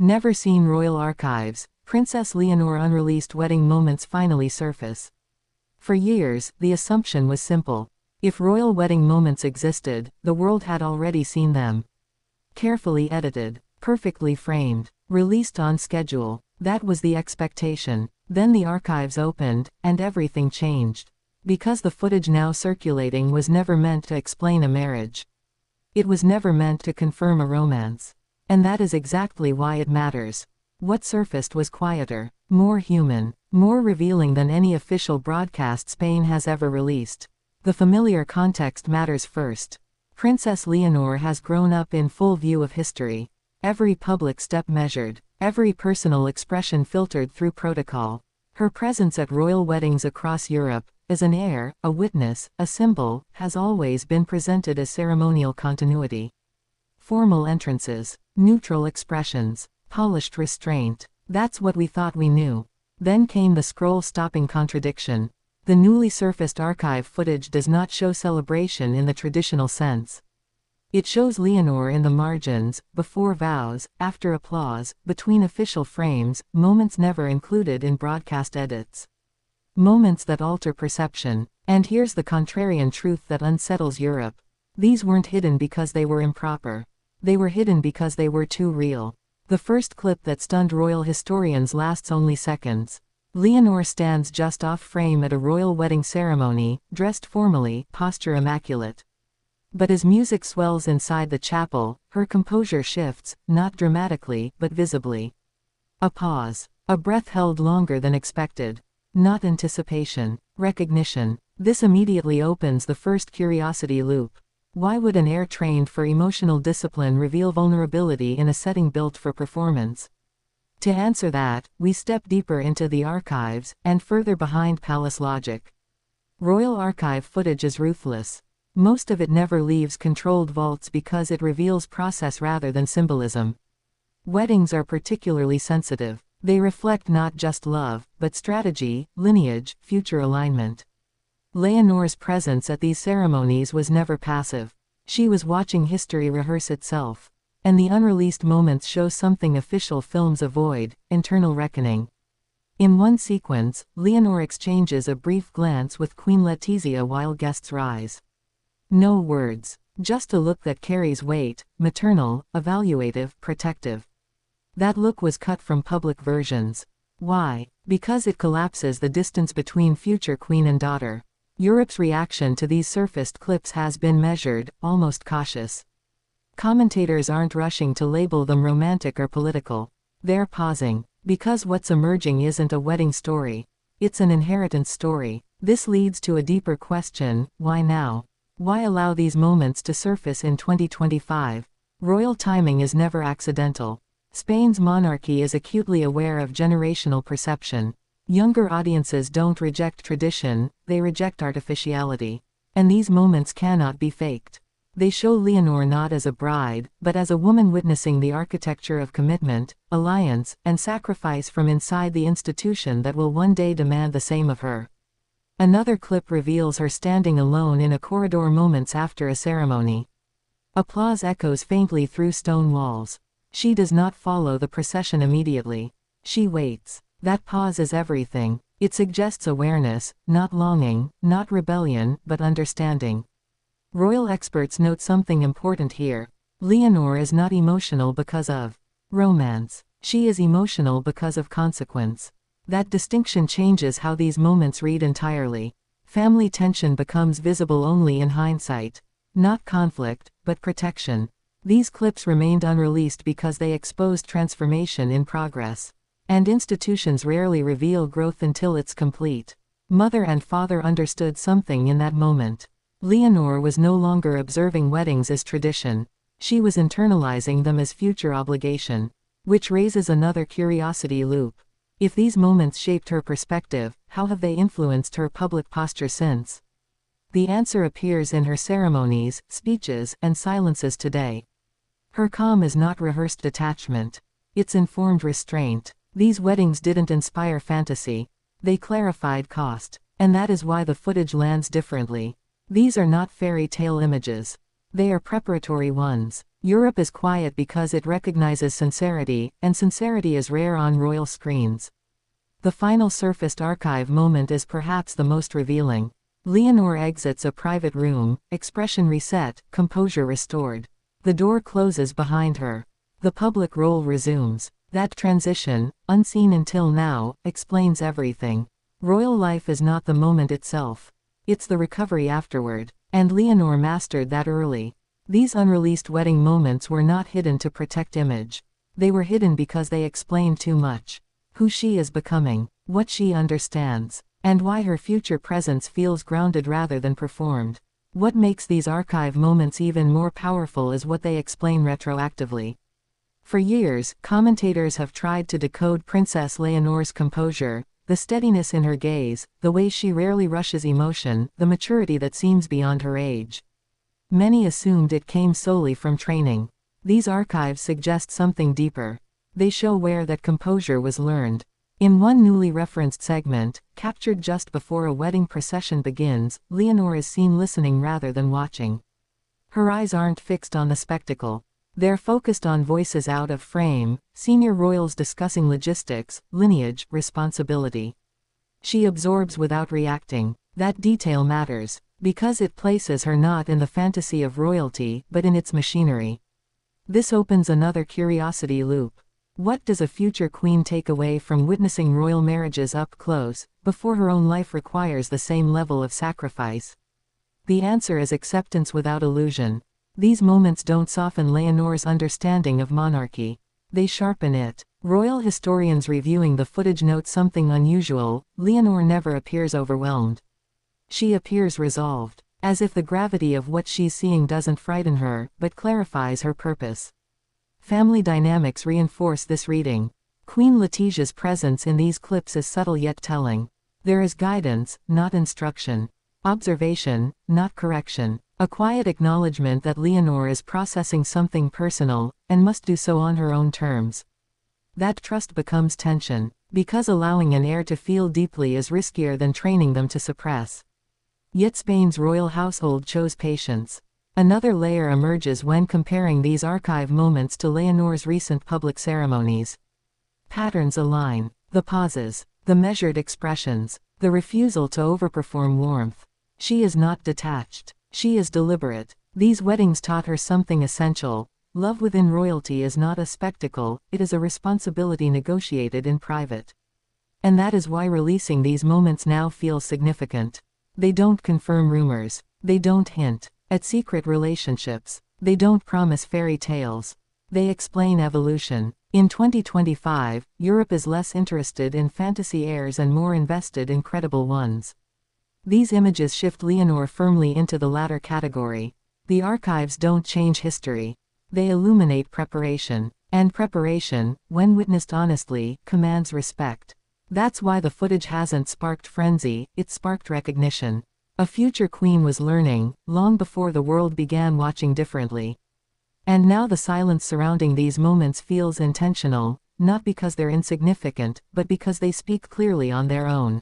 Never seen royal archives, Princess Leonor unreleased wedding moments finally surface. For years, the assumption was simple. If royal wedding moments existed, the world had already seen them. Carefully edited, perfectly framed, released on schedule. That was the expectation. Then the archives opened, and everything changed. Because the footage now circulating was never meant to explain a marriage. It was never meant to confirm a romance. And that is exactly why it matters. What surfaced was quieter, more human, more revealing than any official broadcast Spain has ever released. The familiar context matters first. Princess Leonor has grown up in full view of history. Every public step measured, every personal expression filtered through protocol. Her presence at royal weddings across Europe, as an heir, a witness, a symbol, has always been presented as ceremonial continuity. Formal entrances, neutral expressions, polished restraint. That's what we thought we knew. Then came the scroll-stopping contradiction. The newly surfaced archive footage does not show celebration in the traditional sense. It shows Leonor in the margins, before vows, after applause, between official frames, moments never included in broadcast edits. Moments that alter perception. And here's the contrarian truth that unsettles Europe. These weren't hidden because they were improper. They were hidden because they were too real. The first clip that stunned royal historians lasts only seconds. Leonor stands just off frame at a royal wedding ceremony, dressed formally, posture immaculate. But as music swells inside the chapel, her composure shifts, not dramatically, but visibly. A pause. A breath held longer than expected. Not anticipation. Recognition. This immediately opens the first curiosity loop. Why would an heir trained for emotional discipline reveal vulnerability in a setting built for performance? To answer that, we step deeper into the archives, and further behind palace logic. Royal archive footage is ruthless. Most of it never leaves controlled vaults because it reveals process rather than symbolism. Weddings are particularly sensitive. They reflect not just love, but strategy, lineage, future alignment. Leonor's presence at these ceremonies was never passive. She was watching history rehearse itself. And the unreleased moments show something official films avoid: internal reckoning. In one sequence, Leonor exchanges a brief glance with Queen Letizia while guests rise. No words, just a look that carries weight, maternal, evaluative, protective. That look was cut from public versions. Why? Because it collapses the distance between future queen and daughter. Europe's reaction to these surfaced clips has been measured, almost cautious. Commentators aren't rushing to label them romantic or political. They're pausing. Because what's emerging isn't a wedding story. It's an inheritance story. This leads to a deeper question: why now? Why allow these moments to surface in 2025? Royal timing is never accidental. Spain's monarchy is acutely aware of generational perception. Younger audiences don't reject tradition, they reject artificiality. And these moments cannot be faked. They show Leonor not as a bride, but as a woman witnessing the architecture of commitment, alliance, and sacrifice from inside the institution that will one day demand the same of her. Another clip reveals her standing alone in a corridor moments after a ceremony. Applause echoes faintly through stone walls. She does not follow the procession immediately. She waits. That pause is everything. It suggests awareness, not longing, not rebellion, but understanding. Royal experts note something important here. Leonor is not emotional because of romance. She is emotional because of consequence. That distinction changes how these moments read entirely. Family tension becomes visible only in hindsight. Not conflict, but protection. These clips remained unreleased because they exposed transformation in progress. And institutions rarely reveal growth until it's complete. Mother and father understood something in that moment. Leonor was no longer observing weddings as tradition. She was internalizing them as future obligation. Which raises another curiosity loop. If these moments shaped her perspective, how have they influenced her public posture since? The answer appears in her ceremonies, speeches, and silences today. Her calm is not rehearsed detachment. It's informed restraint. These weddings didn't inspire fantasy. They clarified cost. And that is why the footage lands differently. These are not fairy tale images. They are preparatory ones. Europe is quiet because it recognizes sincerity, and sincerity is rare on royal screens. The final surfaced archive moment is perhaps the most revealing. Leonor exits a private room, expression reset, composure restored. The door closes behind her. The public role resumes. That transition, unseen until now, explains everything. Royal life is not the moment itself. It's the recovery afterward. And Leonor mastered that early. These unreleased wedding moments were not hidden to protect image. They were hidden because they explained too much. Who she is becoming, what she understands, and why her future presence feels grounded rather than performed. What makes these archive moments even more powerful is what they explain retroactively. For years, commentators have tried to decode Princess Leonor's composure, the steadiness in her gaze, the way she rarely rushes emotion, the maturity that seems beyond her age. Many assumed it came solely from training. These archives suggest something deeper. They show where that composure was learned. In one newly referenced segment, captured just before a wedding procession begins, Leonor is seen listening rather than watching. Her eyes aren't fixed on the spectacle. They're focused on voices out of frame, senior royals discussing logistics, lineage, responsibility. She absorbs without reacting. That detail matters, because it places her not in the fantasy of royalty, but in its machinery. This opens another curiosity loop. What does a future queen take away from witnessing royal marriages up close, before her own life requires the same level of sacrifice? The answer is acceptance without illusion. These moments don't soften Leonor's understanding of monarchy. They sharpen it. Royal historians reviewing the footage note something unusual: Leonor never appears overwhelmed. She appears resolved, as if the gravity of what she's seeing doesn't frighten her, but clarifies her purpose. Family dynamics reinforce this reading. Queen Letitia's presence in these clips is subtle yet telling. There is guidance, not instruction. Observation, not correction. A quiet acknowledgement that Leonor is processing something personal, and must do so on her own terms. That trust becomes tension, because allowing an heir to feel deeply is riskier than training them to suppress. Yet Spain's royal household chose patience. Another layer emerges when comparing these archive moments to Leonor's recent public ceremonies. Patterns align. The pauses, the measured expressions, the refusal to overperform warmth. She is not detached. She is deliberate. These weddings taught her something essential. Love within royalty is not a spectacle, it is a responsibility negotiated in private. And that is why releasing these moments now feels significant. They don't confirm rumors. They don't hint at secret relationships. They don't promise fairy tales. They explain evolution. In 2025, Europe is less interested in fantasy heirs and more invested in credible ones. These images shift Leonor firmly into the latter category. The archives don't change history. They illuminate preparation. And preparation, when witnessed honestly, commands respect. That's why the footage hasn't sparked frenzy, it sparked recognition. A future queen was learning, long before the world began watching differently. And now the silence surrounding these moments feels intentional, not because they're insignificant, but because they speak clearly on their own.